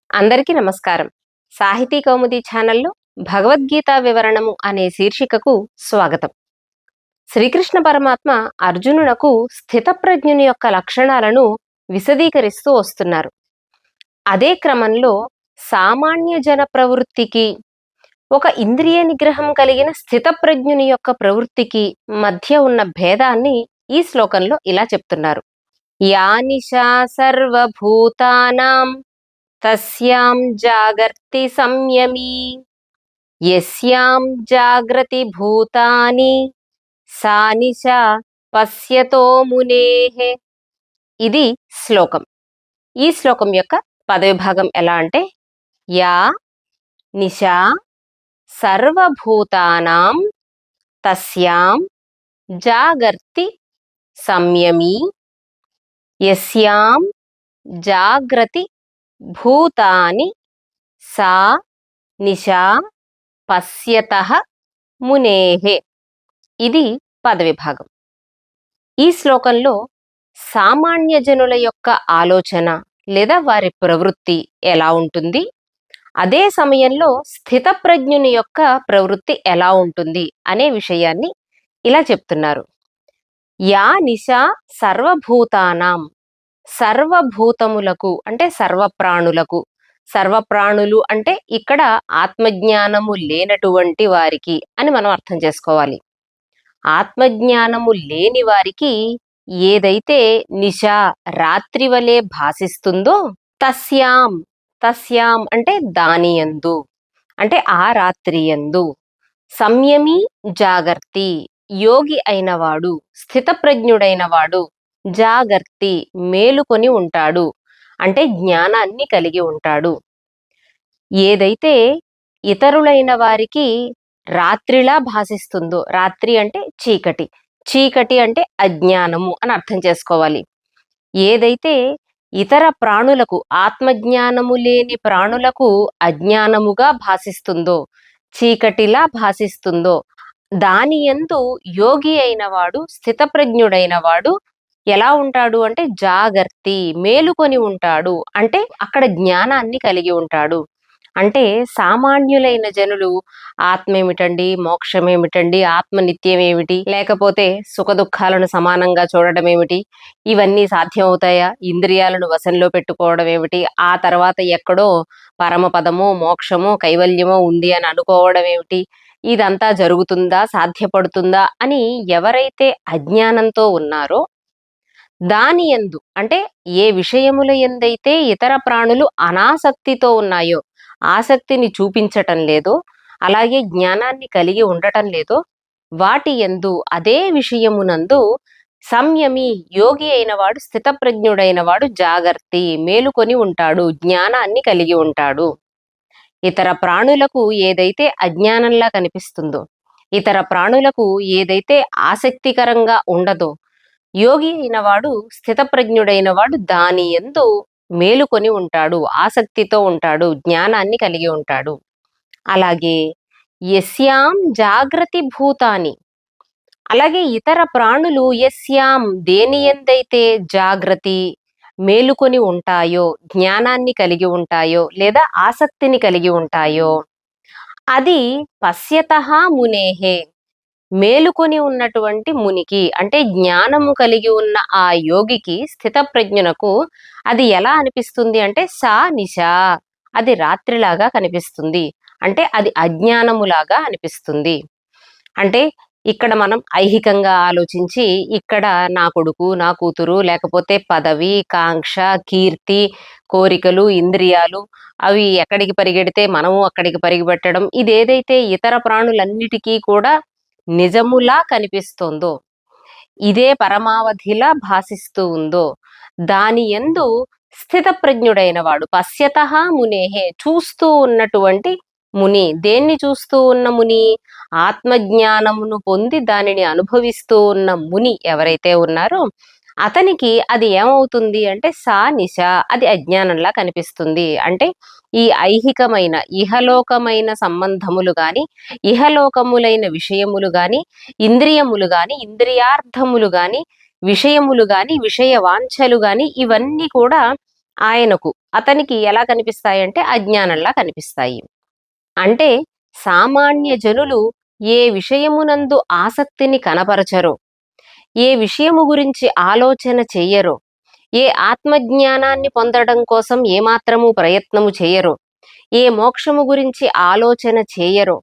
అందరికీ నమస్కారం. సాహితీ కౌముది ఛానల్లో భగవద్గీత వివరణము అనే శీర్షికకు స్వాగతం. శ్రీకృష్ణ పరమాత్మ అర్జునునకు స్థితప్రజ్ఞుని యొక్క లక్షణాలను విశదీకరిస్తూ వస్తున్నారు. అదే క్రమంలో సామాన్య జన ప్రవృత్తికి, ఒక ఇంద్రియ నిగ్రహం కలిగిన స్థితప్రజ్ఞుని యొక్క ప్రవృత్తికి మధ్య ఉన్న భేదాన్ని ఈ శ్లోకంలో ఇలా చెప్తున్నారు. యా నిశా సర్వభూతానాం తస్యాం జాగర్తి సంయమీ యస్యాం జాగ్రతి భూతాని సా నిశా పశ్యతో మునేః. ఇది శ్లోకం. ఈ శ్లోకం యొక్క పదవిభాగం ఎలా అంటే, యా నిశా సర్వభూతానాం తస్యాం జాగర్తి సంయమీ యస్యాం జాగ్రతి భూతాని సా నిశా పశ్యతః మునేః. ఇది పదవిభాగం. ఈ శ్లోకంలో సామాన్య జనుల యొక్క ఆలోచన లేదా వారి ప్రవృత్తి ఎలా ఉంటుంది, అదే సమయంలో స్థితప్రజ్ఞుని యొక్క ప్రవృత్తి ఎలా ఉంటుంది అనే విషయాన్ని ఇలా చెప్తున్నారు. యా నిశా సర్వభూతానాం, సర్వభూతములకు అంటే సర్వప్రాణులకు, సర్వప్రాణులు అంటే ఇక్కడ ఆత్మజ్ఞానము లేనటువంటి వారికి అని మనం అర్థం చేసుకోవాలి. ఆత్మజ్ఞానము లేని వారికి ఏదైతే నిశ రాత్రి వలె భాసిస్తుందో, తస్యాం, తస్యాం అంటే దానియందు, అంటే ఆ రాత్రి యందు, సంయమి జాగర్తి యోగి అయినవాడు, స్థితప్రజ్ఞుడైన వాడు, జాగర్తి మేలుకొని ఉంటాడు, అంటే జ్ఞానాన్ని కలిగి ఉంటాడు. ఏదైతే ఇతరులైన వారికి రాత్రిలా భాసిస్తుందో, రాత్రి అంటే చీకటి, చీకటి అంటే అజ్ఞానము అని అర్థం చేసుకోవాలి. ఏదైతే ఇతర ప్రాణులకు, ఆత్మజ్ఞానము లేని ప్రాణులకు అజ్ఞానముగా భాసిస్తుందో, చీకటిలా భాసిస్తుందో, దాని యందు యోగి అయిన వాడు, స్థితప్రజ్ఞుడైన వాడు ఎలా ఉంటాడు అంటే జాగర్తి మేలుకొని ఉంటాడు, అంటే అక్కడ జ్ఞానాన్ని కలిగి ఉంటాడు. అంటే సామాన్యులైన జనులు ఆత్మ ఏమిటండి, మోక్షం ఏమిటండి, ఆత్మ నిత్యం ఏమిటి, లేకపోతే సుఖ దుఃఖాలను సమానంగా చూడడం ఏమిటి, ఇవన్నీ సాధ్యమవుతాయా, ఇంద్రియాలను వశంలో పెట్టుకోవడం ఏమిటి, ఆ తర్వాత ఎక్కడో పరమపదమో మోక్షమో కైవల్యమో ఉంది అని అనుకోవడం ఏమిటి, ఇదంతా జరుగుతుందా, సాధ్యపడుతుందా అని ఎవరైతే అజ్ఞానంతో ఉన్నారో, దాని యందు అంటే ఏ విషయముల యందైతే ఇతర ప్రాణులు అనాసక్తితో ఉన్నాయో, ఆసక్తిని చూపించటం లేదో, అలాగే జ్ఞానాన్ని కలిగి ఉండటం లేదో, వాటి యందు, అదే విషయమునందు సంయమి యోగి అయినవాడు, స్థితప్రజ్ఞుడైన వాడు జాగర్తి మేలుకొని ఉంటాడు, జ్ఞానాన్ని కలిగి ఉంటాడు. ఇతర ప్రాణులకు ఏదైతే అజ్ఞానంలా కనిపిస్తుందో, ఇతర ప్రాణులకు ఏదైతే ఆసక్తికరంగా ఉండదో, యోగి అయినవాడు, స్థితప్రజ్ఞుడైన వాడు దాని యందు మేలుకొని ఉంటాడు, ఆసక్తితో ఉంటాడు, జ్ఞానాన్ని కలిగి ఉంటాడు. అలాగే యస్యాం జాగ్రతి భూతాని, అలాగే ఇతర ప్రాణులు యస్యాం దేని యందైతే జాగ్రతి మేలుకొని ఉంటాయో, జ్ఞానాన్ని కలిగి ఉంటాయో, లేదా ఆసక్తిని కలిగి ఉంటాయో, అది పశ్యతః మునేః మేలుకొని ఉన్నటువంటి మునికి, అంటే జ్ఞానము కలిగి ఉన్న ఆ యోగికి, స్థితప్రజ్ఞునకు అది ఎలా అనిపిస్తుంది అంటే సా నిశా, అది రాత్రిలాగా కనిపిస్తుంది, అంటే అది అజ్ఞానములాగా అనిపిస్తుంది. అంటే ఇక్కడ మనం ఐహికంగా ఆలోచించి, ఇక్కడ నా కొడుకు, నా కూతురు, లేకపోతే పదవి, కాంక్ష, కీర్తి, కోరికలు, ఇంద్రియాలు అవి ఎక్కడికి పరిగెడితే మనము అక్కడికి పరిగెట్టడం, ఇదేదైతే ఇతర ప్రాణులన్నిటికీ కూడా నిజములా కనిపిస్తోందో, ఇదే పరమావధిలా భాసిస్తూ ఉందో, దాని యందు స్థితప్రజ్ఞుడైన వాడు, పశ్యతః మునేః చూస్తూ ఉన్నటువంటి ముని, దేన్ని చూస్తూ ఉన్న ముని, ఆత్మజ్ఞానమును పొంది దానిని అనుభవిస్తూ ఉన్న ముని ఎవరైతే ఉన్నారో, అతనికి అది ఏమవుతుంది అంటే సా నిశ, అది అజ్ఞానంలా కనిపిస్తుంది. అంటే ఈ ఐహికమైన ఇహలోకమైన సంబంధములు గాని, ఇహలోకములైన విషయములు గాని, ఇంద్రియములు గాని, ఇంద్రియార్థములు గాని, విషయములు గాని, విషయ వాంఛలు గాని, ఇవన్నీ కూడా అతనికి ఎలా కనిపిస్తాయంటే అజ్ఞానంలా కనిపిస్తాయి. అంటే సామాన్య జనులు ఏ విషయమునందు ఆసక్తిని కనపరచరో, ఏ విషయము గురించి ఆలోచన చెయ్యరో, ఏ ఆత్మజ్ఞానాన్ని పొందడం కోసం ఏమాత్రము ప్రయత్నము చేయరో, ఏ మోక్షము గురించి ఆలోచన చేయరో,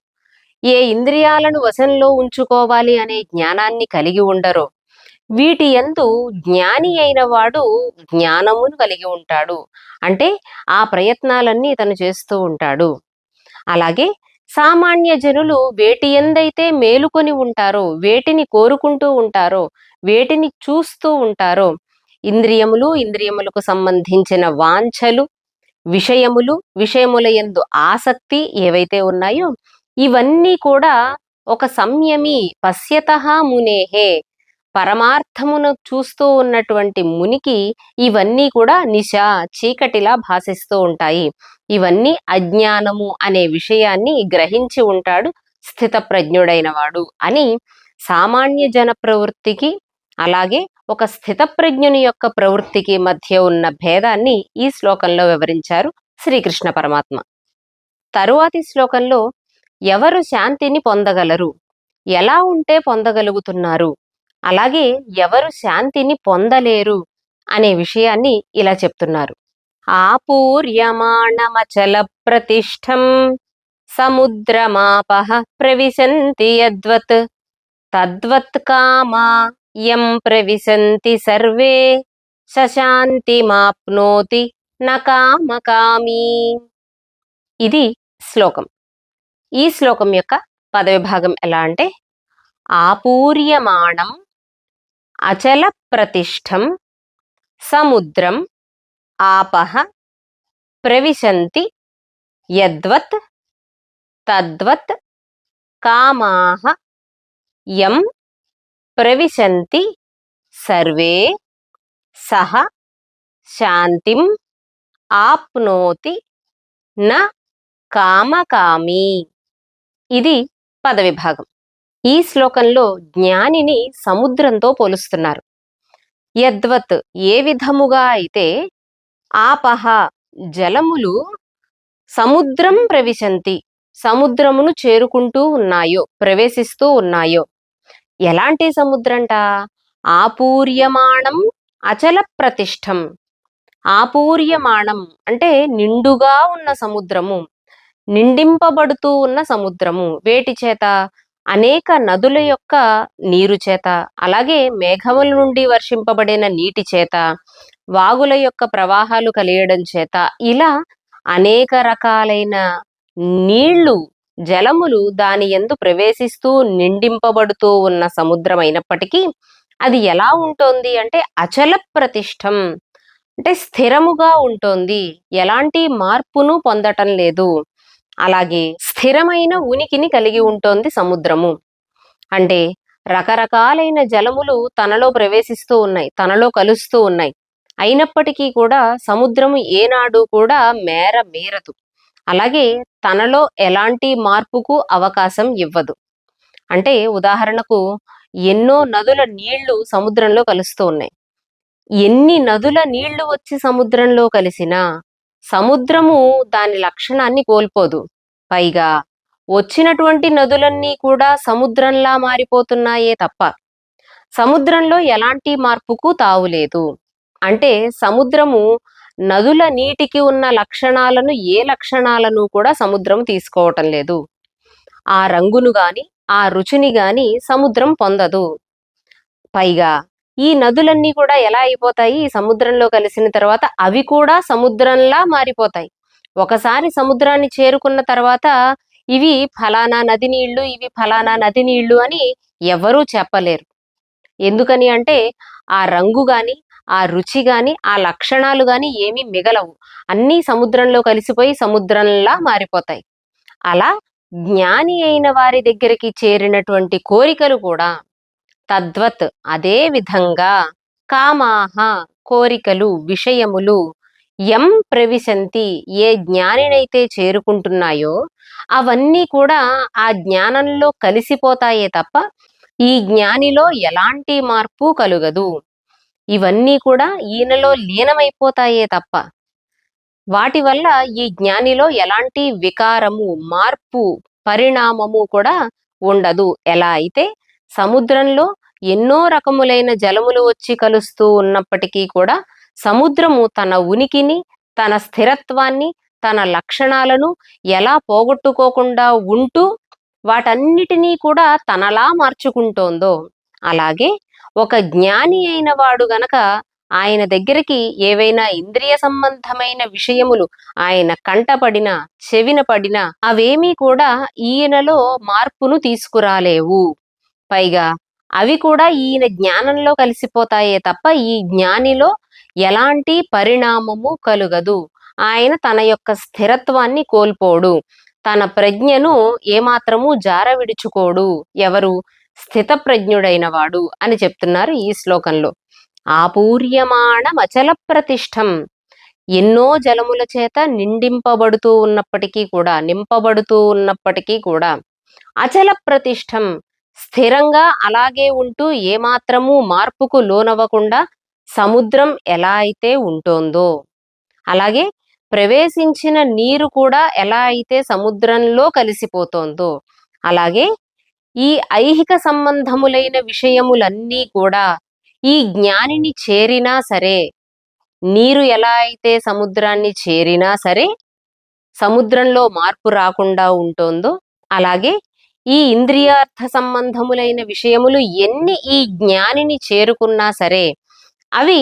ఏ ఇంద్రియాలను వశంలో ఉంచుకోవాలి అనే జ్ఞానాన్ని కలిగి ఉండరో, వీటి యందు జ్ఞాని అయిన వాడు జ్ఞానమును కలిగి ఉంటాడు. అంటే ఆ ప్రయత్నాలన్నీ ఇతను చేస్తూ ఉంటాడు. అలాగే సామాన్య జనులు వేటి ఎందైతే మేలుకొని ఉంటారో, వేటిని కోరుకుంటూ ఉంటారో, వేటిని చూస్తూ ఉంటారో, ఇంద్రియములు, ఇంద్రియములకు సంబంధించిన వాంఛలు, విషయములు, విషయముల యందు ఆసక్తి ఏవైతే ఉన్నాయో, ఇవన్నీ కూడా ఒక సంయమి పశ్యతః మునేహే, పరమార్థమును చూస్తూ ఉన్నటువంటి మునికి ఇవన్నీ కూడా నిశ, చీకటిలా భాసిస్తూ ఉంటాయి. ఇవన్నీ అజ్ఞానము అనే విషయాన్ని గ్రహించి ఉంటాడు స్థితప్రజ్ఞుడైన వాడు అని సామాన్య జన ప్రవృత్తికి, అలాగే ఒక స్థితప్రజ్ఞుని యొక్క ప్రవృత్తికి మధ్య ఉన్న భేదాన్ని ఈ శ్లోకంలో వివరించారు శ్రీకృష్ణ పరమాత్మ. తరువాతి శ్లోకంలో ఎవరు శాంతిని పొందగలరు, ఎలా ఉంటే పొందగలుగుతున్నారు, అలాగే ఎవరు శాంతిని పొందలేరు అనే విషయాన్ని ఇలా చెప్తున్నారు. ఆపూర్యమాణమచల ప్రతిష్టం సముద్రమాపః ప్రవిశంతి యద్వత్ తద్వత్ కామా యం ప్రవిశంతి సర్వే సశాంతిమాప్నోతి న కామకామీ. ఇది శ్లోకం. ఈ శ్లోకం యొక్క పదవిభాగం ఎలా అంటే, ఆపూర్యమాణం అచల ప్రతిష్టం సముద్రం ఆపః ప్రవిశంతి యద్వత్ తద్వత్ కామాః యం ప్రవిశంతి సర్వే సహ శాంతిం ఆప్నోతి న కామకామీ. ఇది పదవిభాగం. ఈ శ్లోకంలో జ్ఞానిని సముద్రంతో పోలుస్తున్నారు. యద్వత్ ఏ విధముగా అయితే ఆపహ జలములు సముద్రం ప్రవిశంతి సముద్రమును చేరుకుంటూ ఉన్నాయో, ప్రవేశిస్తూ ఉన్నాయో. ఎలాంటి సముద్రంట? ఆపూర్యమాణం అచల ప్రతిష్టం. ఆపూర్యమాణం అంటే నిండుగా ఉన్న సముద్రము, నిండింపబడుతూ ఉన్న సముద్రము. వేటి చేత? అనేక నదుల యొక్క నీరు చేత, అలాగే మేఘముల నుండి వర్షింపబడిన నీటి చేత, వాగుల యొక్క ప్రవాహాలు కలియడం చేత, ఇలా అనేక రకాలైన నీళ్లు, జలములు దాని యందు ప్రవేశిస్తూ నిండింపబడుతూ ఉన్న సముద్రం అయినప్పటికీ అది ఎలా ఉంటోంది అంటే అచల ప్రతిష్టం, అంటే స్థిరముగా ఉంటోంది, ఎలాంటి మార్పును పొందటం లేదు. అలాగే స్థిరమైన ఉనికిని కలిగి ఉంటోంది సముద్రము. అంటే రకరకాలైన జలములు తనలో ప్రవేశిస్తూ ఉన్నాయి, తనలో కలుస్తూ ఉన్నాయి. అయినప్పటికీ కూడా సముద్రము ఏనాడు కూడా మీరదు. అలాగే తనలో ఎలాంటి మార్పుకు అవకాశం ఇవ్వదు. అంటే ఉదాహరణకు ఎన్నో నదుల నీళ్లు సముద్రంలో కలుస్తూ ఉన్నాయి. ఎన్ని నదుల నీళ్లు వచ్చి సముద్రంలో కలిసినా సముద్రము దాని లక్షణాన్ని కోల్పోదు. పైగా వచ్చినటువంటి నదులన్నీ కూడా సముద్రంలా మారిపోతున్నాయే తప్ప సముద్రంలో ఎలాంటి మార్పుకు తావులేదు. అంటే సముద్రము నదుల నీటికి ఉన్న లక్షణాలను, ఏ లక్షణాలను కూడా సముద్రం తీసుకోవటం లేదు. ఆ రంగును గాని, ఆ రుచిని గాని సముద్రం పొందదు. పైగా ఈ నదులన్నీ కూడా ఎలా అయిపోతాయి? సముద్రంలో కలిసిన తర్వాత అవి కూడా సముద్రంలా మారిపోతాయి. ఒకసారి సముద్రాన్ని చేరుకున్న తర్వాత ఇవి ఫలానా నది నీళ్లు, ఇవి ఫలానా నది నీళ్లు అని ఎవరూ చెప్పలేరు. ఎందుకని అంటే ఆ రంగు గాని, ఆ రుచి గాని, ఆ లక్షణాలు గాని ఏమీ మిగలవు. అన్నీ సముద్రంలో కలిసిపోయి సముద్రంలా మారిపోతాయి. అలా జ్ఞాని అయిన వారి దగ్గరికి చేరినటువంటి కోరికలు కూడా తద్వత్ అదే విధంగా కామాహ కోరికలు, విషయములు యం ప్రవిశంతి ఏ జ్ఞానినైతే చేరుకుంటున్నాయో అవన్నీ కూడా ఆ జ్ఞానంలో కలిసిపోతాయే తప్ప ఈ జ్ఞానిలో ఎలాంటి మార్పు కలుగదు. ఇవన్నీ కూడా ఈయనలో లీనమైపోతాయే తప్ప వాటి వల్ల ఈ జ్ఞానిలో ఎలాంటి వికారము, మార్పు, పరిణామము కూడా ఉండదు. ఎలా అయితే సముద్రంలో ఎన్నో రకములైన జలములు వచ్చి కలుస్తూ ఉన్నప్పటికీ కూడా సముద్రము తన ఉనికిని, తన స్థిరత్వాన్ని, తన లక్షణాలను ఎలా పోగొట్టుకోకుండా ఉంటూ వాటన్నిటినీ కూడా తనలా మార్చుకుంటోందో, అలాగే ఒక జ్ఞాని అయిన వాడు గనక ఆయన దగ్గరికి ఏవైనా ఇంద్రియ సంబంధమైన విషయములు ఆయన కంటపడినా, చెవిన పడినా అవేమీ కూడా ఈయనలో మార్పును తీసుకురాలేవు. పైగా అవి కూడా ఈయన జ్ఞానంలో కలిసిపోతాయే తప్ప ఈ జ్ఞానిలో ఎలాంటి పరిణామము కలుగదు. ఆయన తన యొక్క స్థిరత్వాన్ని కోల్పోడు. తన ప్రజ్ఞను ఏమాత్రము జార విడుచుకోడు. ఎవరు? స్థితప్రజ్ఞుడైన వాడు అని చెప్తున్నారు ఈ శ్లోకంలో. ఆపూర్యమాణమచల ప్రతిష్టం. ఎన్నో జలముల చేత నింపబడుతూ ఉన్నప్పటికీ కూడా అచల ప్రతిష్టం, స్థిరంగా అలాగే ఉంటూ ఏమాత్రము మార్పుకు లోనవ్వకుండా సముద్రం ఎలా అయితే ఉంటోందో, అలాగే ప్రవేశించిన నీరు కూడా ఎలా అయితే సముద్రంలో కలిసిపోతోందో, అలాగే ఈ ఐహిక సంబంధములైన విషయములన్నీ కూడా ఈ జ్ఞానిని చేరినా సరే, నీరు ఎలా అయితే సముద్రాన్ని చేరినా సరే సముద్రంలో మార్పు రాకుండా ఉంటోందో, అలాగే ఈ ఇంద్రియార్థ సంబంధములైన విషయములు ఎన్ని ఈ జ్ఞానిని చేరుకున్నా సరే అవి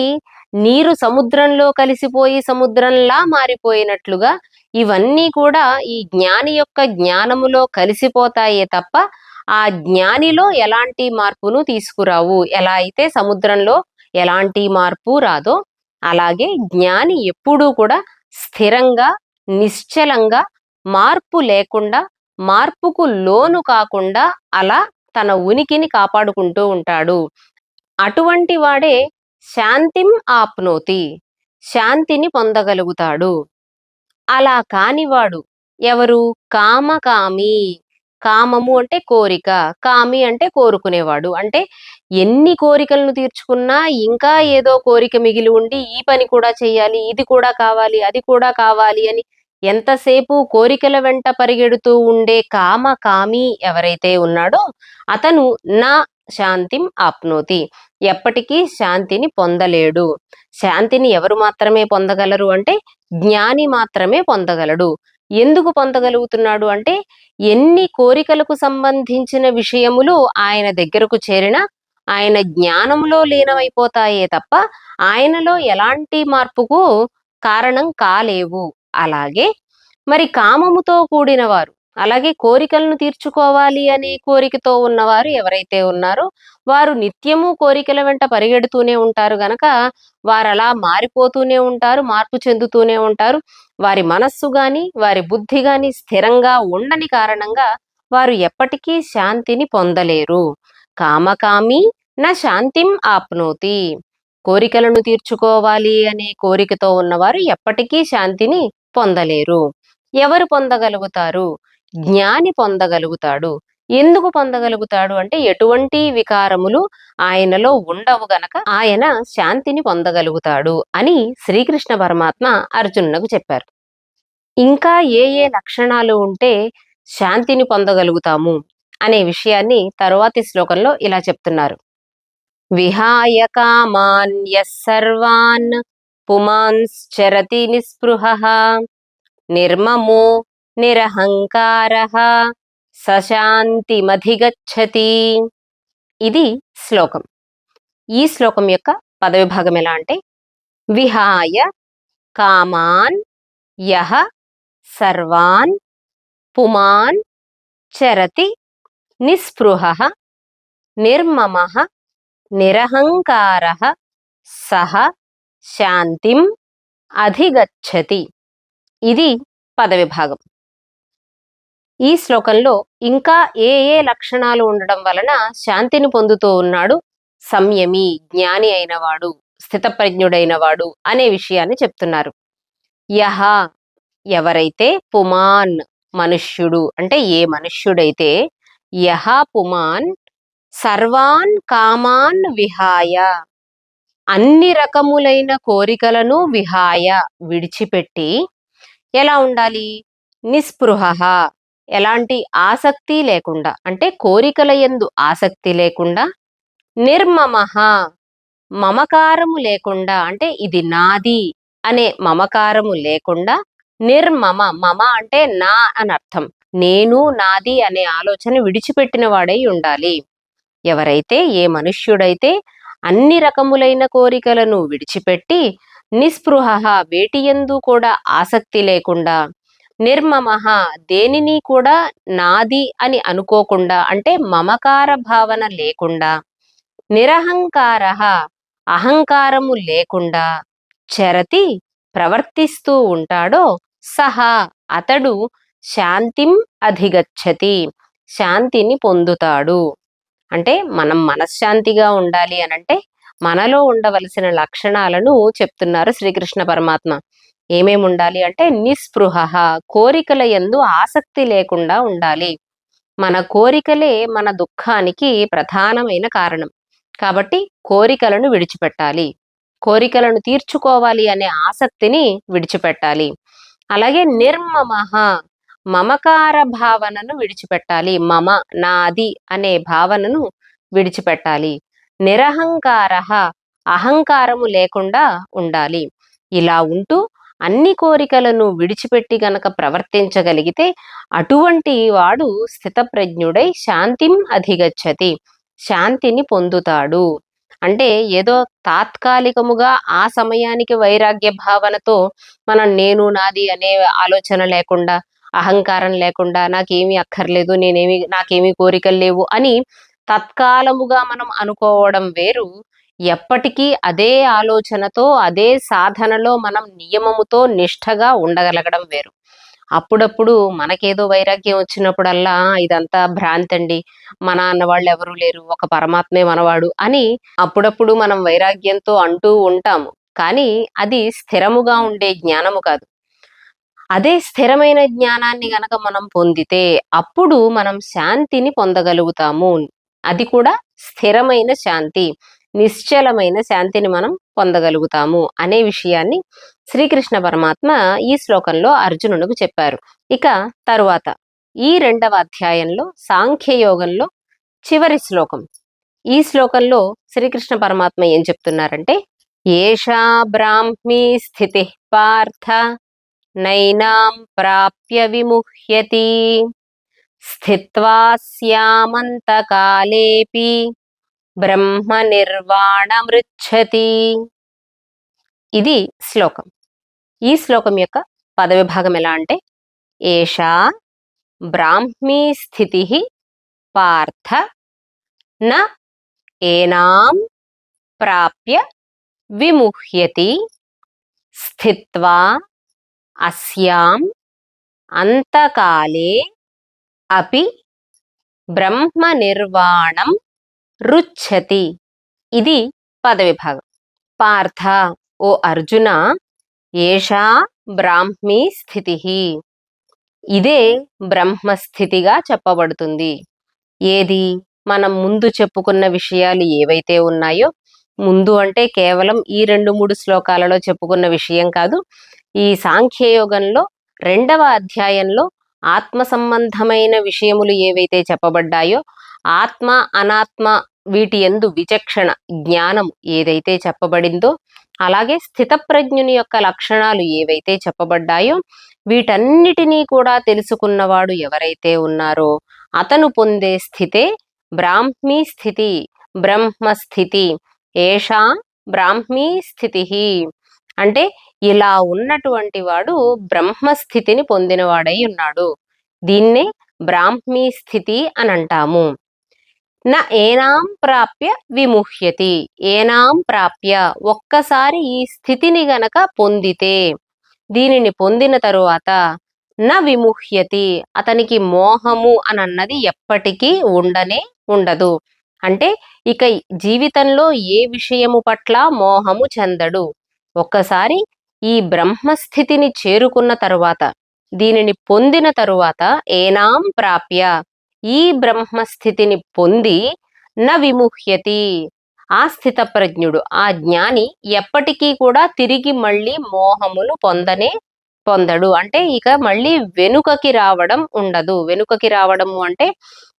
నీరు సముద్రంలో కలిసిపోయి సముద్రంలా మారిపోయినట్లుగా ఇవన్నీ కూడా ఈ జ్ఞాని యొక్క జ్ఞానములో కలిసిపోతాయే తప్ప ఆ జ్ఞానిలో ఎలాంటి మార్పును తీసుకురావు. ఎలా అయితే సముద్రంలో ఎలాంటి మార్పు రాదో అలాగే జ్ఞాని ఎప్పుడూ కూడా స్థిరంగా, నిశ్చలంగా, మార్పు లేకుండా, మార్పుకు లోను కాకుండా అలా తన ఉనికిని కాపాడుకుంటూ ఉంటాడు. అటువంటి వాడే శాంతిం ఆప్నోతి, శాంతిని పొందగలుగుతాడు. అలా కానివాడు ఎవరు? కామకామి. కామము అంటే కోరిక, కామి అంటే కోరుకునేవాడు. అంటే ఎన్ని కోరికలను తీర్చుకున్నా ఇంకా ఏదో కోరిక మిగిలి ఉండి ఈ పని కూడా చెయ్యాలి, ఇది కూడా కావాలి, అది కూడా కావాలి అని ఎంతసేపు కోరికల వెంట పరిగెడుతూ ఉండే కామకామి ఎవరైతే ఉన్నాడో అతను నా శాంతిం ఆప్నోతి, ఎప్పటికీ శాంతిని పొందలేడు. శాంతిని ఎవరు మాత్రమే పొందగలరు అంటే జ్ఞాని మాత్రమే పొందగలడు. ఎందుకు పొందగలుగుతున్నాడు అంటే ఎన్ని కోరికలకు సంబంధించిన విషయములు ఆయన దగ్గరకు చేరినా ఆయన జ్ఞానంలో లీనమైపోతాయే తప్ప ఆయనలో ఎలాంటి మార్పుకు కారణం కాలేవు. అలాగే మరి కామముతో కూడిన వారు, అలాగే కోరికలను తీర్చుకోవాలి అనే కోరికతో ఉన్నవారు ఎవరైతే ఉన్నారో వారు నిత్యము కోరికల వెంట పరిగెడుతూనే ఉంటారు గనక వారు అలా మారిపోతూనే ఉంటారు, మార్పు చెందుతూనే ఉంటారు. వారి మనస్సు గాని, వారి బుద్ధి గాని స్థిరంగా ఉండని కారణంగా వారు ఎప్పటికీ శాంతిని పొందలేరు. కామకామి నా శాంతిం ఆప్నోతి. కోరికలను తీర్చుకోవాలి అనే కోరికతో ఉన్నవారు ఎప్పటికీ శాంతిని పొందలేరు. ఎవరు పొందగలుగుతారు? జ్ఞాని పొందగలుగుతాడు. ఎందుకు పొందగలుగుతాడు అంటే ఎటువంటి వికారములు ఆయనలో ఉండవు గనక ఆయన శాంతిని పొందగలుగుతాడు అని శ్రీకృష్ణ పరమాత్మ అర్జునునకు చెప్పారు. ఇంకా ఏ ఏ లక్షణాలు ఉంటే శాంతిని పొందగలుగుతాము అనే విషయాన్ని తరువాతి శ్లోకంలో ఇలా చెప్తున్నారు. విహాయ కామాన్ యస్సర్వాన్ పుమాంశ్చరతి నిస్పృహః నిర్మమో నిరహంకారః సశాంతిమధిగచ్చతి. ఇది శ్లోకం. ఈ శ్లోకం యొక్క పదవిభాగం ఎలా అంటే విహాయ కామాన్ యః సర్వాన్ పుమాన్ చరతి నిస్పృహః నిర్మమః నిరహంకారః సహ శాంతిం అధిగచ్చతి. ఇది పదవిభాగం. ఈ శ్లోకంలో ఇంకా ఏ ఏ లక్షణాలు ఉండడం వలన శాంతిని పొందుతూ ఉన్నాడు సంయమి, జ్ఞాని అయినవాడు, స్థితప్రజ్ఞుడైనవాడు అనే విషయాన్ని చెప్తున్నారు. యహ, ఎవరైతే, పుమాన్, మనుష్యుడు అంటే ఏ మనుష్యుడైతే, యహ పుమాన్ సర్వాన్ కామాన్ విహాయ, అన్ని రకములైన కోరికలను విహాయ విడిచిపెట్టి ఎలా ఉండాలి? నిస్పృహః, ఎలాంటి ఆసక్తి లేకుండా, అంటే కోరికల యందు ఆసక్తి లేకుండా, నిర్మమః, మమకారము లేకుండా, అంటే ఇది నాది అనే మమకారము లేకుండా, నిర్మమ, మమ అంటే నా అని అర్థం. నేను నాది అనే ఆలోచన విడిచిపెట్టిన వాడై ఉండాలి. ఎవరైతే, ఏ మనుష్యుడైతే అన్ని రకములైన కోరికలను విడిచిపెట్టి, నిస్పృహః, వేటియందు కూడా ఆసక్తి లేకుండా, నిర్మమః, దేనిని కూడా నాది అని అనుకోకుండా, అంటే మమకార భావన లేకుండా, నిరహంకారః, అహంకారము లేకుండా, చరతి, ప్రవర్తిస్తూ ఉంటాడో, సహా, అతడు శాంతిం అధిగచ్చతి, శాంతిని పొందుతాడు. అంటే మనం మనశ్శాంతిగా ఉండాలి అనంటే మనలో ఉండవలసిన లక్షణాలను చెప్తున్నారు శ్రీకృష్ణ పరమాత్మ. ఏమేమి ఉండాలి అంటే నిస్పృహః, కోరికల యందు ఆసక్తి లేకుండా ఉండాలి. మన కోరికలే మన దుఃఖానికి ప్రధానమైన కారణం. కాబట్టి కోరికలను విడిచిపెట్టాలి. కోరికలను తీర్చుకోవాలి అనే ఆసక్తిని విడిచిపెట్టాలి. అలాగే నిర్మమః, మమకార భావనను విడిచిపెట్టాలి. మమ, నాది అనే భావనను విడిచిపెట్టాలి. నిరహంకారః, అహంకారము లేకుండా ఉండాలి. ఇలా ఉంటూ అన్ని కోరికలను విడిచిపెట్టి గనక ప్రవర్తించగలిగితే అటువంటి వాడు స్థితప్రజ్ఞుడై శాంతిం అధిగచ్చతి, శాంతిని పొందుతాడు. అంటే ఏదో తాత్కాలికముగా ఆ సమయానికి వైరాగ్య భావనతో మనం నేను నాది అనే ఆలోచన లేకుండా, అహంకారం లేకుండా, నాకేమీ అక్కర్లేదు, నాకేమీ కోరికలు లేవు అని తత్కాలముగా మనం అనుకోవడం వేరు. ఎప్పటికీ అదే ఆలోచనతో, అదే సాధనలో మనం నియమముతో నిష్ఠగా ఉండగలగడం వేరు. అప్పుడప్పుడు మనకేదో వైరాగ్యం వచ్చినప్పుడల్లా ఇదంతా భ్రాంతండి, మన అన్నవాళ్ళు ఎవరూ లేరు, ఒక పరమాత్మే మనవాడు అని అప్పుడప్పుడు మనం వైరాగ్యంతో అంటూ ఉంటాము. కానీ అది స్థిరముగా ఉండే జ్ఞానము కాదు. అదే స్థిరమైన జ్ఞానాన్ని గనక మనం పొందితే అప్పుడు మనం శాంతిని పొందగలుగుతాము. అది కూడా స్థిరమైన శాంతి, నిశ్చలమైన శాంతిని మనం పొందగలుగుతాము అనే విషయాన్ని శ్రీకృష్ణ పరమాత్మ ఈ శ్లోకంలో అర్జునునికి చెప్పారు. ఇక తరువాత ఈ 2వ అధ్యాయంలో సాంఖ్యయోగంలో చివరి శ్లోకం. ఈ శ్లోకంలో శ్రీకృష్ణ పరమాత్మ ఏం చెప్తున్నారంటే, ఏషా బ్రాహ్మీ స్థితి పార్థ నైనాం ప్రాప్య విముహ్యతి స్థిత్వా స్యామంతకాలేపి బ్రహ్మ నిర్వాణమృచ్చతి. ఇది శ్లోకం. ఈ శ్లోకం యొక్క పదవిభాగం ఎలా అంటే, ఏషా బ్రాహ్మీ స్థితి పార్థ న ఏనాం ప్రాప్య విముహ్యతి స్థిత్వా అస్యాం అంతకాలే అపి బ్రహ్మ నిర్వాణం రుచ్చతి. ఇది పదవిభాగం. పార్థ, ఓ అర్జున, ఏషా బ్రాహ్మీ స్థితి, ఇదే బ్రహ్మస్థితిగా చెప్పబడుతుంది. ఏది? మనం ముందు చెప్పుకున్న విషయాలు ఏవైతే ఉన్నాయో, ముందు అంటే కేవలం ఈ 2-3 శ్లోకాలలో చెప్పుకున్న విషయం కాదు. ఈ సాంఖ్యయోగంలో 2వ అధ్యాయంలో ఆత్మ సంబంధమైన విషయములు ఏవైతే చెప్పబడ్డాయో, ఆత్మ అనాత్మ వీటి యందు విచక్షణ జ్ఞానం ఏదైతే చెప్పబడిందో, అలాగే స్థితప్రజ్ఞుని యొక్క లక్షణాలు ఏవైతే చెప్పబడ్డాయో, వీటన్నిటినీ కూడా తెలుసుకున్నవాడు ఎవరైతే ఉన్నారో అతను పొందే స్థితే బ్రాహ్మీ స్థితి, బ్రహ్మస్థితి. ఏషా బ్రాహ్మీ స్థితి అంటే ఇలా ఉన్నటువంటి వాడు బ్రహ్మస్థితిని పొందినవాడై ఉన్నాడు. దీన్నే బ్రాహ్మీ స్థితి అని అంటాము. న ఏనాం ప్రాప్య విముహ్యతి, ఏనాం ప్రాప్య, ఒక్కసారి ఈ స్థితిని గనక పొందితే, దీనిని పొందిన తరువాత న విముహ్యతి, అతనికి మోహము అని అన్నది ఎప్పటికీ ఉండనే ఉండదు. అంటే ఇక జీవితంలో ఏ విషయము పట్ల మోహము చెందడు. ఒక్కసారి ఈ బ్రహ్మస్థితిని చేరుకున్న తరువాత, దీనిని పొందిన తరువాత ఏనాం ప్రాప్య, ఈ బ్రహ్మస్థితిని పొంది న విముహ్యతి, ఆ స్థితప్రజ్ఞుడు, ఆ జ్ఞాని ఎప్పటికీ కూడా తిరిగి మళ్ళీ మోహమును పొందనే పొందడు. అంటే ఇక మళ్ళీ వెనుకకి రావడం ఉండదు. వెనుకకి రావడము అంటే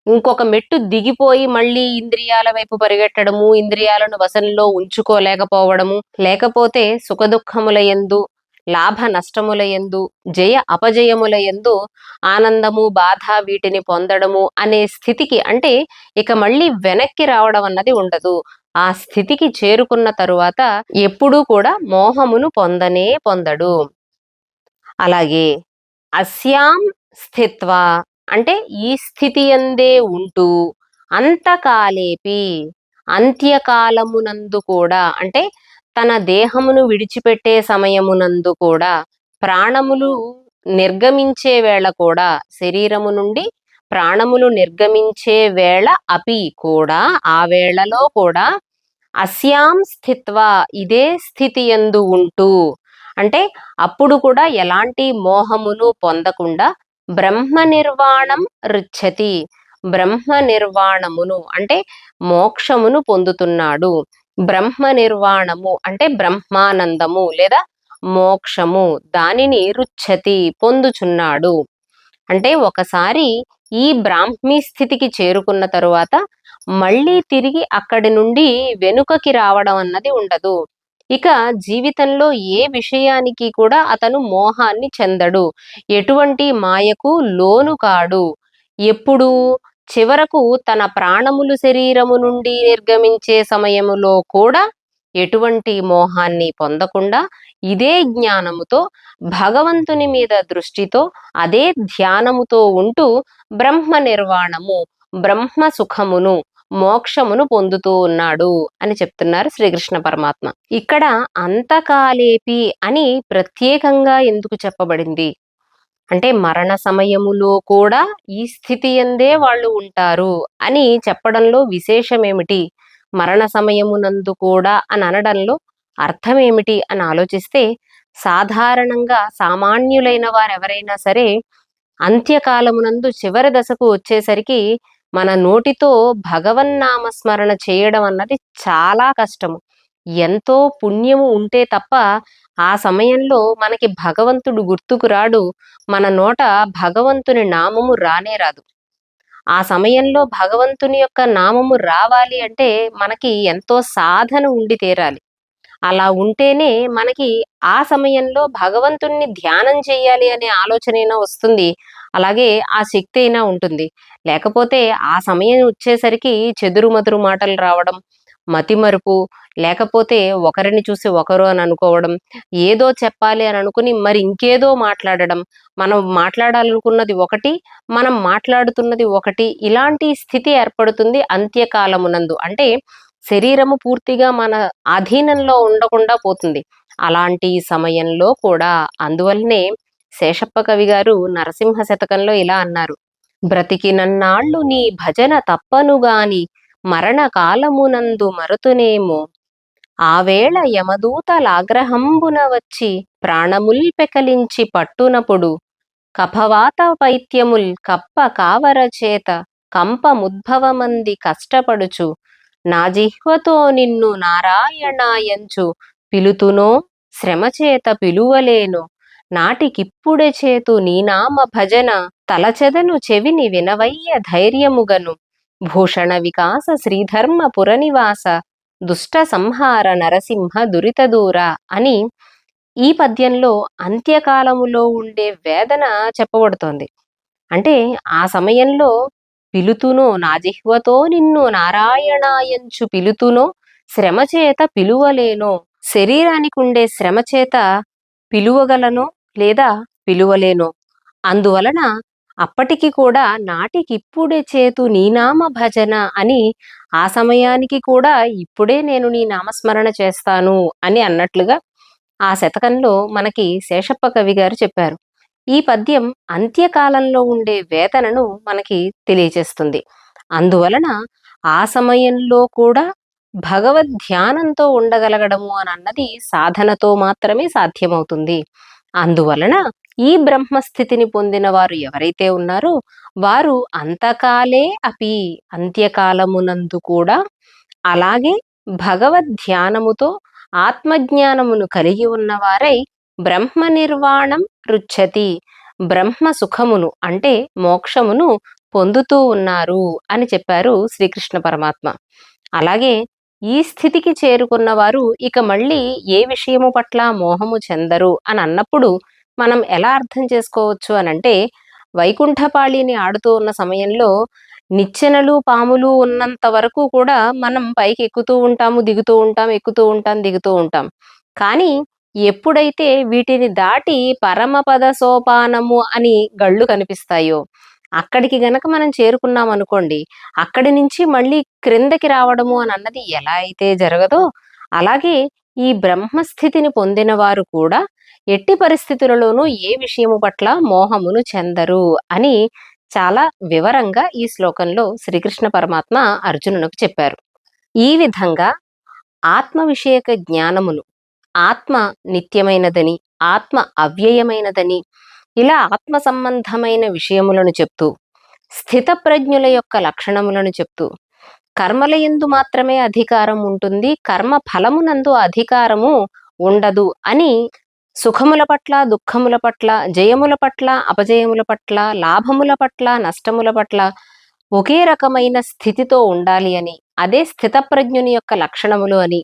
ఇంకొక మెట్టు దిగిపోయి మళ్ళీ ఇంద్రియాల వైపు పరిగెట్టడము, ఇంద్రియాలను వశంలో ఉంచుకోలేకపోవడము, లేకపోతే సుఖదుఖముల యందు, లాభ నష్టముల యందు, జయ అపజయముల యందు ఆనందము, బాధ వీటిని పొందడము అనే స్థితికి, అంటే ఇక మళ్ళీ వెనక్కి రావడం అన్నది ఉండదు. ఆ స్థితికి చేరుకున్న తరువాత ఎప్పుడూ కూడా మోహమును పొందనే పొందడు. అలాగే అస్యాం స్థిత్వా అంటే ఈ స్థితి యందే ఉంటూ అంతకాలేపి అంత్యకాలమునందు కూడా, అంటే తన దేహమును విడిచిపెట్టే సమయమునందు కూడా, ప్రాణములు నిర్గమించే వేళ కూడా, శరీరము నుండి ప్రాణములు నిర్గమించే వేళ అపి కూడా, ఆ వేళలో కూడా అస్యాం స్థిత్వా ఇదే స్థితి యందు ఉంటూ, అంటే అప్పుడు కూడా ఎలాంటి మోహమును పొందకుండా బ్రహ్మ నిర్వాణం రుచ్ఛతి, బ్రహ్మ నిర్వాణమును అంటే మోక్షమును పొందుతున్నాడు. బ్రహ్మ నిర్వాణము అంటే బ్రహ్మానందము లేదా మోక్షము, దానిని రుచ్ఛతి పొందుచున్నాడు. అంటే ఒకసారి ఈ బ్రాహ్మీ స్థితికి చేరుకున్న తరువాత మళ్ళీ తిరిగి అక్కడి నుండి వెనుకకి రావడం అన్నది ఉండదు. ఇక జీవితంలో ఏ విషయానికి కూడా అతను మోహాన్ని చెందడు. ఎటువంటి మాయకు లోను కాడు. ఎప్పుడు చివరకు తన ప్రాణములు శరీరము నుండి నిర్గమించే సమయములో కూడా ఎటువంటి మోహాన్ని పొందకుండా ఇదే జ్ఞానముతో, భగవంతుని మీద దృష్టితో, అదే ధ్యానముతో ఉంటూ బ్రహ్మ నిర్వాణము, బ్రహ్మ సుఖమును, మోక్షమును పొందుతూ ఉన్నాడు అని చెప్తున్నారు శ్రీకృష్ణ పరమాత్మ. ఇక్కడ అంతకాలేపి అని ప్రత్యేకంగా ఎందుకు చెప్పబడింది అంటే మరణ సమయములో కూడా ఈ స్థితి యందే వాళ్ళు ఉంటారు అని చెప్పడంలో విశేషమేమిటి, మరణ సమయమునందు కూడా అని అనడంలో అర్థమేమిటి అని ఆలోచిస్తే, సాధారణంగా సామాన్యులైన వారెవరైనా సరే అంత్యకాలమునందు చివరి దశకు వచ్చేసరికి మన నోటితో భగవన్నామ స్మరణ చేయడం అన్నది చాలా కష్టము. ఎంతో పుణ్యము ఉంటే తప్ప ఆ సమయంలో మనకి భగవంతుడు గుర్తుకు రాడు. మన నోట భగవంతుని నామము రానే రాదు. ఆ సమయంలో భగవంతుని యొక్క నామము రావాలి అంటే మనకి ఎంతో సాధన ఉండి తీరాలి. అలా ఉంటేనే మనకి ఆ సమయంలో భగవంతుణ్ణి ధ్యానం చేయాలి అనే ఆలోచనైనా వస్తుంది. అలాగే ఆ శక్తి అయినా ఉంటుంది. లేకపోతే ఆ సమయం వచ్చేసరికి చెదురుమదురు మాటలు రావడం, మతిమరుపు, లేకపోతే ఒకరిని చూసి ఒకరు అని అనుకోవడం, ఏదో చెప్పాలి అని అనుకుని మరి ఇంకేదో మాట్లాడడం, మనం మాట్లాడాలనుకున్నది ఒకటి, మనం మాట్లాడుతున్నది ఒకటి, ఇలాంటి స్థితి ఏర్పడుతుంది అంత్యకాలమునందు. అంటే శరీరము పూర్తిగా మన అధీనంలో ఉండకుండా పోతుంది. అలాంటి సమయంలో కూడా అందువల్లనే శేషప్ప కవి గారు నరసింహ శతకంలో ఇలా అన్నారు: బ్రతికినన్నాళ్ళు నీ భజన తప్పనుగాని మరణ కాలమునందు మరుతునేమో, ఆవేళ యమదూతలాగ్రహంబున వచ్చి ప్రాణముల్ పెకలించి పట్టునప్పుడు, కఫవాత పైత్యముల్ కప్ప కావర చేత కంపముద్భవమంది కష్టపడుచు, నా జిహ్వతో నిన్ను నారాయణాయంచు పిలుతునో శ్రమచేత పిలువలేను, నాటికిప్పుడే చేతు నీనామ భజన తలచెదను చెవిని వినవయ్య ధైర్యముగను, భూషణ వికాస శ్రీధర్మ పురనివాస దుష్ట సంహార నరసింహ దురితదూర అని ఈ పద్యంలో అంత్యకాలములో ఉండే వేదన చెప్పబడుతోంది. అంటే ఆ సమయంలో పిలుతునో నా జిహ్వతో నిన్ను నారాయణాయంచు పిలుతునో శ్రమచేత పిలువలేనో, శరీరానికి ఉండే శ్రమచేత పిలువగలనో లేదా పిలువలేనో, అందువలన అప్పటికి కూడా నాటికిప్పుడే చేతు నీనామ భజన అని, ఆ సమయానికి కూడా ఇప్పుడే నేను నీ నామస్మరణ చేస్తాను అని అన్నట్లుగా ఆ శతకంలో మనకి శేషప్ప కవి గారు చెప్పారు. ఈ పద్యం అంత్యకాలంలో ఉండే వేదనను మనకి తెలియజేస్తుంది. అందువలన ఆ సమయంలో కూడా భగవద్ ధ్యానంతో ఉండగలగడము అని అన్నది సాధనతో మాత్రమే సాధ్యమవుతుంది. అందువలన ఈ బ్రహ్మస్థితిని పొందిన వారు ఎవరైతే ఉన్నారో వారు అంతకాలే అపి అంత్యకాలమునందు కూడా అలాగే భగవద్ ధ్యానముతో ఆత్మజ్ఞానమును కలిగి ఉన్నవారై బ్రహ్మ నిర్వాణం పృచ్ఛతి, బ్రహ్మ సుఖమును అంటే మోక్షమును పొందుతూ ఉన్నారు అని చెప్పారు శ్రీకృష్ణ పరమాత్మ. అలాగే ఈ స్థితికి చేరుకున్న వారు ఇక మళ్ళీ ఏ విషయము పట్ల మోహము చెందరు అని అన్నప్పుడు మనం ఎలా అర్థం చేసుకోవచ్చు అనంటే, వైకుంఠపాళిని ఆడుతూ ఉన్న సమయంలో నిచ్చెనలు పాములు ఉన్నంత వరకు కూడా మనం పైకి ఎక్కుతూ ఉంటాము, దిగుతూ ఉంటాం, ఎక్కుతూ ఉంటాం, దిగుతూ ఉంటాం. కానీ ఎప్పుడైతే వీటిని దాటి పరమపద సోపానము అని గళ్ళు కనిపిస్తాయో, అక్కడికి గనక మనం చేరుకున్నాం అనుకోండి, అక్కడి నుంచి మళ్ళీ క్రిందకి రావడము అని అన్నది ఎలా అయితే జరగదో, అలాగే ఈ బ్రహ్మస్థితిని పొందిన వారు కూడా ఎట్టి పరిస్థితులలోనూ ఏ విషయము పట్ల మోహమును చెందరు అని చాలా వివరంగా ఈ శ్లోకంలో శ్రీకృష్ణ పరమాత్మ అర్జునునకు చెప్పారు. ఈ విధంగా ఆత్మ విషయక జ్ఞానమును, ఆత్మ నిత్యమైనదని, ఆత్మ అవ్యయమైనదని, ఇలా ఆత్మ సంబంధమైన విషయములను చెప్తూ, స్థితప్రజ్ఞుల యొక్క లక్షణములను చెప్తూ, కర్మలయందు మాత్రమే అధికారం ఉంటుంది, కర్మ ఫలమునందు అధికారము ఉండదు అని సుఖముల పట్ల, దుఃఖముల పట్ల, జయముల పట్ల, అపజయముల పట్ల, లాభముల పట్ల, నష్టముల పట్ల ఒకే రకమైన స్థితితో ఉండాలి అని, అదే స్థితప్రజ్ఞుని యొక్క లక్షణములు అని,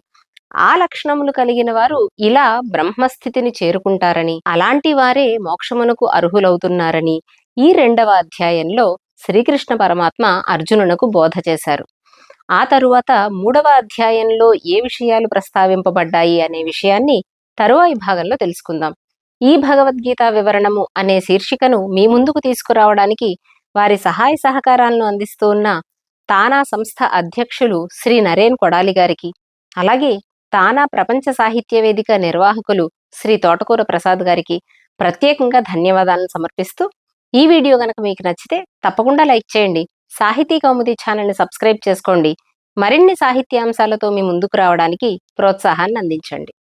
ఆ లక్షణములు కలిగిన వారు ఇలా బ్రహ్మస్థితిని చేరుకుంటారని, అలాంటి వారే మోక్షమునకు అర్హులవుతున్నారని ఈ 2వ అధ్యాయంలో శ్రీకృష్ణ పరమాత్మ అర్జునునకు బోధ చేశారు. ఆ తరువాత 3వ అధ్యాయంలో ఏ విషయాలు ప్రస్తావింపబడ్డాయి అనే విషయాన్ని తరువాయి భాగంలో తెలుసుకుందాం. ఈ భగవద్గీత వివరణము అనే శీర్షికను మీ ముందుకు తీసుకురావడానికి వారి సహాయ సహకారాలను అందిస్తూ ఉన్న తానా సంస్థ అధ్యక్షులు శ్రీ నరేన్ కొడాలి గారికి, అలాగే తానా ప్రపంచ సాహిత్య వేదిక నిర్వాహకులు శ్రీ తోటకూర ప్రసాద్ గారికి ప్రత్యేకంగా ధన్యవాదాలను సమర్పిస్తూ, ఈ వీడియో గనక మీకు నచ్చితే తప్పకుండా లైక్ చేయండి. సాహితీ కౌముది ఛానల్ని సబ్స్క్రైబ్ చేసుకోండి. మరిన్ని సాహిత్యాంశాలతో మీ ముందుకు రావడానికి ప్రోత్సాహాన్ని అందించండి.